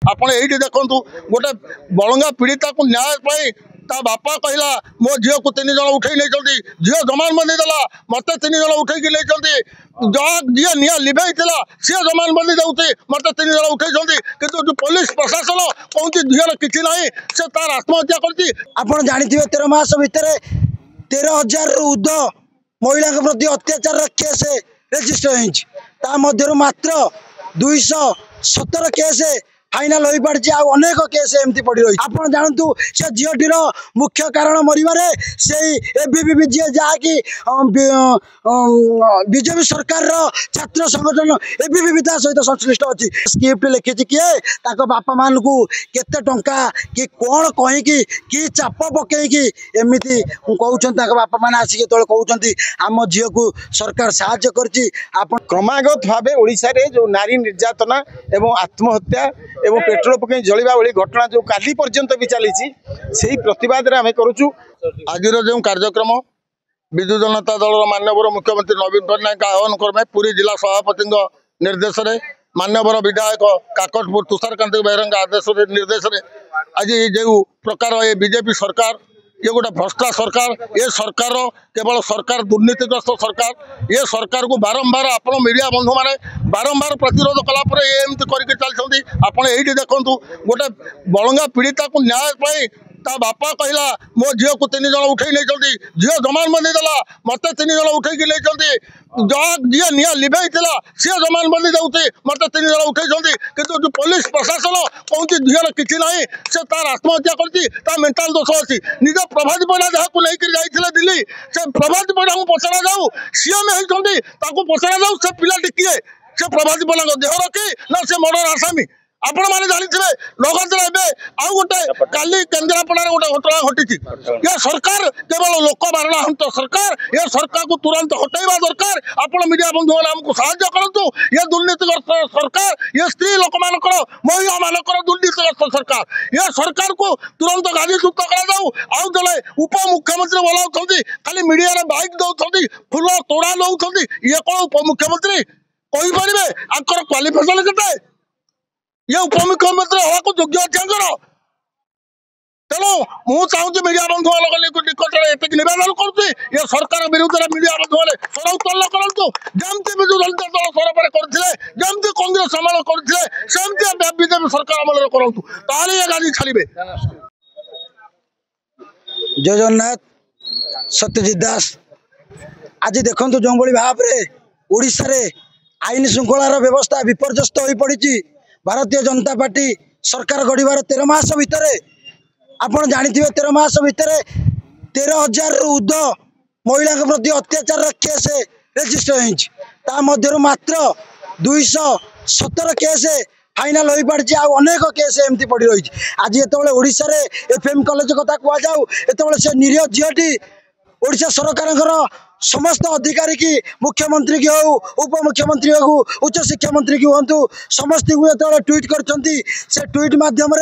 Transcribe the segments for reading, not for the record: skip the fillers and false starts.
ଆପଣ ଏଇଠି ଦେଖନ୍ତୁ ଗୋଟେ ବଳଙ୍ଗା ପୀଡ଼ିତାକୁ ନ୍ୟାୟ ପାଇଁ ତା ବାପା କହିଲା ମୋ ଝିଅକୁ 3 ଜଣ ଉଠେଇ ନେଇଛନ୍ତି, ଝିଅ ଜମାନବନ୍ଦୀ ଦେଲା, ମତେ 3 ଜଣ ଉଠେଇକି ନେଇଛନ୍ତି, ଯିଏ ନିଆଁ ଲିଭେଇଥିଲା ସିଏ ଜମାନବନ୍ଦୀ ଦେଉଛି, ମତେ 3 ଜଣ ଉଠେଇଛନ୍ତି, କିନ୍ତୁ ପୋଲିସ ପ୍ରଶାସନ କହୁଛି ଝିଅର କିଛି ନାହିଁ, ସେ ତାର ଆତ୍ମହତ୍ୟା କରିଛି। ଆପଣ ଜାଣିଥିବେ 13 ମାସ ଭିତରେ 13,000 ରୁ ঊର୍ଧ୍व महिला प्रति अत्याचार केस रेजिस्टर होती, ता मध्यरु मात्र 217 केस फाइनाल हो पार्टी, अनेक केस एमती पड़ रही। आप जानतु से झीटीर मुख्य कारण मरवे से एबीवीपी जी जहाँकि बीजेपी सरकार छात्र संगठन एबीवीपी ता सहित संश्लिष्ट अच्छी। स्क्रिप्ट लिखी किए बापा मान को केते टंका कि कौन कहीकि कि चाप पकईकि एमती कहते बापा मैंने आसिक कहते आम झील को सरकार साहाय्य करछि। क्रमागत भाव ओडिशा रे जो नारी निर्यातना एवं आत्महत्या एवं पेट्रोल पकई जलिबा वाली घटना जो काली पर्यंत भी चली से प्रतिवाद आम करुचु। आज जो कार्यक्रम विजु जनता दल माननीय मुख्यमंत्री नवीन पट्टनायक आह्वान क्रमे पुरी जिला सभापति निर्देश में माननीय विधायक काकटपुर तुषारकांत बेहरा आदेश निर्देश में आज जो प्रकार ये बीजेपी सरकार ये गोटे भ्रष्टा सरकार, ये सरकार केवल सरकार दुर्नीतिग्रस्त सरकार, ये सरकार को बारंबार आप मीडिया बंधु मैंने बारंबार प्रतिरोध कलापर एमती करके चलती। आपड़ ये देखु गोटे बलंगा पीड़िता को न्याय पाई ता बापा कहला मो झील को 3 जण उठेई नहीं, झील जमानबंदी देला, मते 3 जण उठेई नहीं, जी निआं लिभेइथिला सी जमानबंदी देउछि, मते 3 जण उठेइछंती, किंतु पुलिस प्रशासन कहूँ झील किसी ना से तार आत्महत्या करछि, ता मेंटाल दोष अच्छी। निज प्रभात परिडा जहाँ लेकर जाइथिले दिल्ली से प्रभात परिडा को पचरा जाऊ सीएम होइछंती, ताको पचरा जाऊ से पिलाटी किए, से प्रभात परिडा देह रखी ना से मर्डर आसामी। आपण मैंने जानिथिबे लगातार एबे आउ गोटे काली केन्द्रापड़ा गोटे घटना घटी। ये सरकार केवल लोक मारणा हंत सरकार, ये सरकार को तुरंत हटाइबा दरकार। आपण मीडिया बंधु मैंने आमको साहाय्य करंतु। ये दुर्नीतिग्रस्त सरकार, ये स्त्री लोक मानकर महिला मानकर दुर्नीतिग्रस्त सरकार, ये सरकार को तुरंत गादीच्युत करा जाऊ। आउ जले उप मुख्यमंत्री बोलाउछंती, खाली मीडिया रे बाइक दउछंती, फुल तोड़ा दउछंती, ये कोन उप मुख्यमंत्री कहि परिबे आंकर क्वालिफिकेशन केते? ये उपमुख्यमंत्री हवा को योग्य अच्छे तेणु मुझे चाहूँगी मीडिया बंधु निकट में नवेदन करुँगी ये सरकार विरुद्ध में मीडिया बंधु मैंने स्वर उत्तोलन करूँ। जमती विजु जनता दल स्वर पर करते, जमती कांग्रेस अमल करते, सेमती बीजेपी सरकार अमल करूँ, ताले ये गाड़ी छाड़े। जय जगन्नाथ। सत्यजित दास आज देखु जो भाव में ओडिशा रे आईन श्रृंखलार व्यवस्था विपर्यस्त हो पड़ी। भारतीय जनता पार्टी सरकार गढ़वार 13 मास भितर आपड़ जानिथिबे 13 मास भितर 13,000 रू ऊर्ध्व महिला प्रति अत्याचार केस रेजिस्टर होती, ता मध्यरु मात्र 217 केस फाइनाल हो पार्टी, अनेक केस एमती पड़ रही। आज ये ओडिशा रे एफएम कॉलेज कथा कह जाऊ एत से निरीह झीटी ओडिशा सरकार समस्त अधिकारी की मुख्यमंत्री की हो उप मुख्यमंत्री हो उच्च शिक्षा मंत्री की हूँ समस्त को ट्वीट कर ट्वीट मध्यम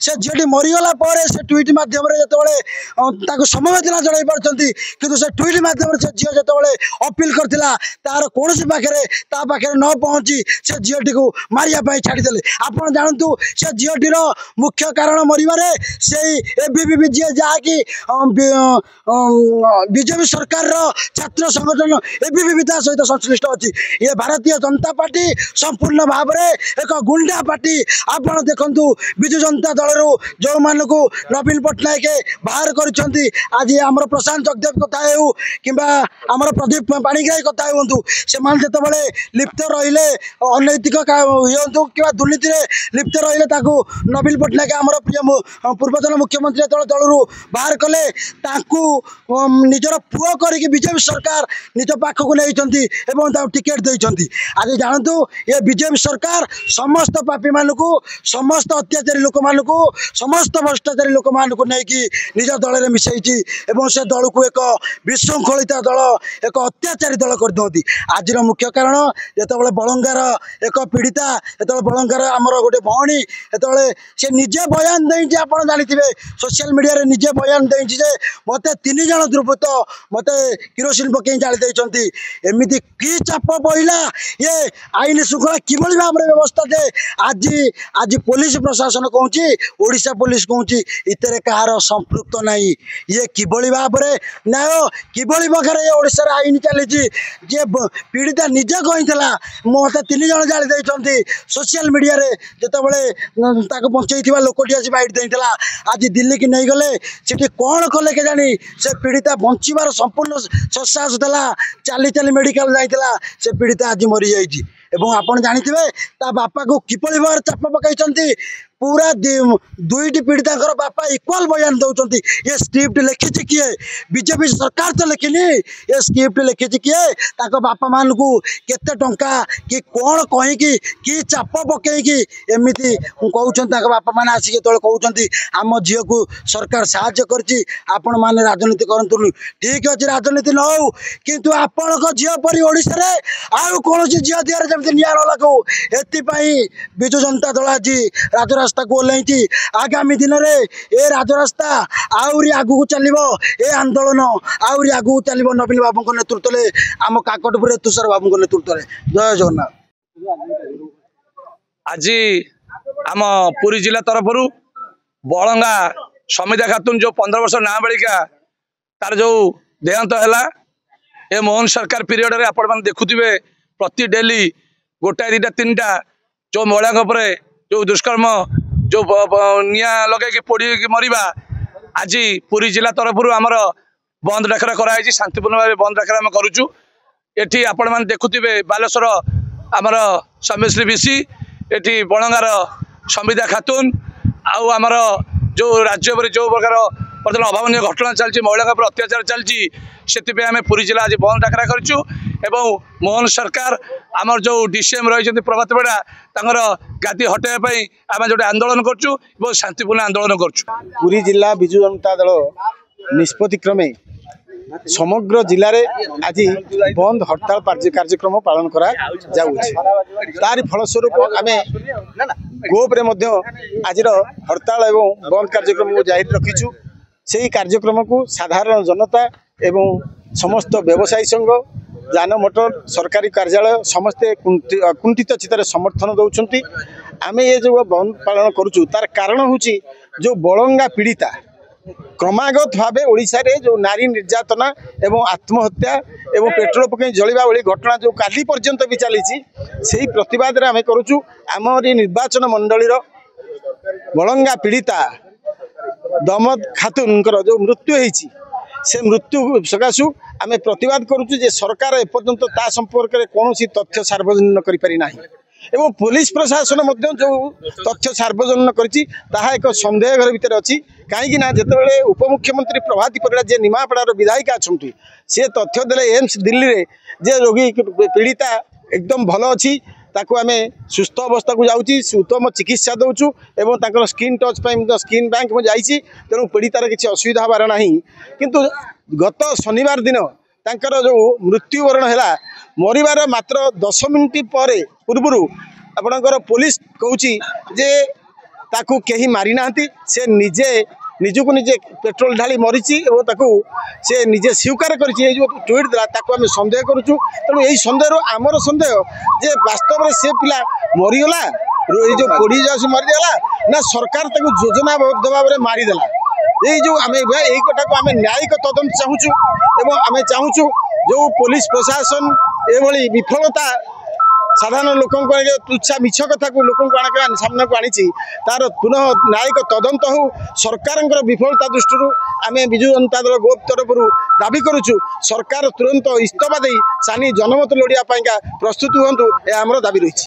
से झीटी मरीगला से ट्वीट मध्यम जो समवेदना जन पार्टी कि से ट्वीट मध्यम से झील जो अपील करता तार कौन पाखे न पहुँची से झीटी को मारे छाड़ीदे। आप जानतु से झीटीर मुख्य कारण मरवे से एबीवीपी जी जहाँकि बीजेपी सरकार छात्र संगठन एबीवीपी ता सहित संश्लिष्ट अच्छी। ये भारतीय जनता पार्टी संपूर्ण भाव में एक गुंडा पार्टी। आप देखु विजु जनता दल जो मान को नवीन पट्टनायक बाहर कर आज आम प्रशांत जगदेव कथा हो कि प्रदीप पाणिग्राही कथा हूँ से जो लिप्त रहिले अनैतिक हूँ कि दुर्नीति लिप्त रहिले नवीन पट्टनायक आम प्रिय पूर्वतन मुख्यमंत्री दल बाहर कले निजर पुआ करके बीजेपी सरकार निज पाखक नहीं टिकेट देती। आज जानतु ये बीजेपी सरकार समस्त पापी मान को समस्त अत्याचारी लोक मान को समस्त भ्रष्टाचारी लोक मान को लेकिन निज दल में मिसई से दल को एक विशृंखलिता दल एक अत्याचारी दल कर दिखती। आज मुख्य कारण जो बलंगार एक पीड़िता जो बलंगार आमर गोटे भौणी जो सी निजे बयान देती आप जानते सोशल मीडिया निजे बयान देती मत 3 जण दुर्बृत्त मत गोटे किरोसिन पकई जाली देइछंती एमिति की चाप पइला ये आईन श्रृंखला किभଳି भाव व्यवस्था दे आज आज पुलिस प्रशासन कहूँ ओडिशा पुलिस कहूँ इतरे कहार संपृक्त नहीं ये किभଳି भाव न्याय किभଳି प्रकार ये ओडिशा आईन चली जे पीड़िता निजे कही मत 3 जन जाली देइछंती सोशल मीडिया रे जेतेबेले बंचई लोकटी आसी बाइट देइतला आज दिल्ली की नहीं गले सेठी कौन कले के जानी से पीड़िता बंचार संपूर्ण ससाहस देला चली चली मेडिकल जाइतला से पीड़िता आज मरी जाइए एवं आपण जानिथिबे ता बापा को किपरि भार चाप पकाइछंती पूरा दुईटी पीड़िता बापा इक्वाल बयान दौरान ये स्क्रिप्ट लिखी किए बीजेपी सरकार तो लिखिनी ये स्क्रिप्ट लिखी किए ताको बापा मान को केते टंका कि कौन कहीकि कि चाप पकईकि एमती कहते बापा मैंने आसिक जो कहते आम झील को सरकार साहाय्य करछि आपण मैंने राजनीति करूँ ठीक अच्छे राजनीति न हो किंतु आपण झील परी ओडिशा आउ कौन झील दिहर जमी निआर लागू एपाई विजु जनता दल आज राजरास्ता को ओह्लैछि आगामी दिन में ए राजरास्ता आहरी आगू चलो ए आंदोलन आहरी आगू चलो नवीन बाबू नेतृत्व में आम काकटपुर तुषार बाबू नेतृत्व में जय जगन्नाथ। आज आम पुरी जिला तरफ बलंगा समिता खातून जो 15 वर्ष नाबालिका तार जो देहांत है ए मोहन सरकार पीरियड रे आपण मैंने देखुवे प्रति डेली गोटाए 2टा 3टा जो महिला जो दुष्कर्म जो निया लगे पोड़ी मरवा आज पुरी जिला तरफ आमर बंद डाकरा कराई शांतिपूर्ण भाव बंद डाकरा आम करुचु एठी आपण मैंने देखुवे बालेश्वर आमर सौम्यश्री बीसी एठी बलंगार समिता खातून आउ आमर जो राज्य पर जो प्रकार बर्तमान अभावन घटना चलती महिला पर अत्याचार चलती से आम पुरी जिला आज बंद डाकरा करूँ एवं मोहन सरकार आमर जो डीसीएम रही प्रभात बेड़ा तांकर गादी हटाइवाई आम जो आंदोलन करूँ शांतिपूर्ण आंदोलन करूँ। पुरी जिला विजु जनता दल निष्पत्ति क्रमे समग्र जिले में आज बंद हड़ताल कार्यक्रम पालन करा तार फलस्वरूप आम गोप्रे आज हड़ताल एवं बंद कार्यक्रम को जारी रखीचु से कार्यक्रम को साधारण जनता एवं समस्त व्यवसायी संघ जान मोटर सरकारी कार्यालय समस्ते कुंठित चित्त समर्थन दौरान आम ये जो बंद पालन करुचु तार कारण हूँ जो बलंगा पीड़िता क्रमागत भाव ओडिशा रे जो नारी निर्यातना एवं आत्महत्या एवं पेट्रोल पकई जलिबा वाली घटना जो काली पर्यंत भी चली से प्रतिवाद आम करुचु आमर निर्वाचन मंडलीर बलंगा पीड़िता दमद खातून जो मृत्यु होती से मृत्यु सकाशु आम प्रतिवाद करुचु जे सरकार एपर्यंत ता संपर्क में कौन तथ्य सार्वजनिक करें एवं पुलिस प्रशासन जो तथ्य सार्वजनिक करा एक सन्देह घर भितर अच्छी कहीं जिते उपमुख्यमंत्री प्रभाती परिड़ा जे निमापड़ार विधायिका अच्छा सी तथ्य देले एम्स दिल्ली रे जे रोगी पीड़िता एकदम भल अच्छी ताकू आम सुस्थ अवस्था को जाऊँगी उत्तम चिकित्सा दौचु एवं स्किन टच स्किन बैंक में जाइए तेणु पीड़ितार किसी असुविधा हबार ना किंतु गत शनिवार दिन तांकर जो मृत्युवरण है मरबार मात्र 10 मिनिट पर पूर्व आपणकर पुलिस कहूँ जे ताकू कहीं मारी ना से निजे निजक निजे पेट्रोल ढाली मरी से निजे स्वीकार कर ट्वीट देला आम सन्देह करुचु तेणु यही सन्देह आमर सन्देह जे वास्तव में से पिला मरीगला जो पोड़ी जा मरीगला ना सरकार योजनाबद्ध भाव में मारिदेला यही जो आम यही कटा को आम न्यायिक तदंत चाहूँ आम चाहूँ जो पुलिस प्रशासन ये विफलता साधारण लोक तुच्छा मिछ कथा को लोक सामना को आनी तार पुनः न्यायिक तदंत हो सरकार विफलता दृष्टि आम विजु जनता दल गोप तरफ दाबी करुचु सरकार तुरंत इस्तीफा दे सानी जनमत लोड़िया प्रस्तुत हूँ यह आमर दाबी रही।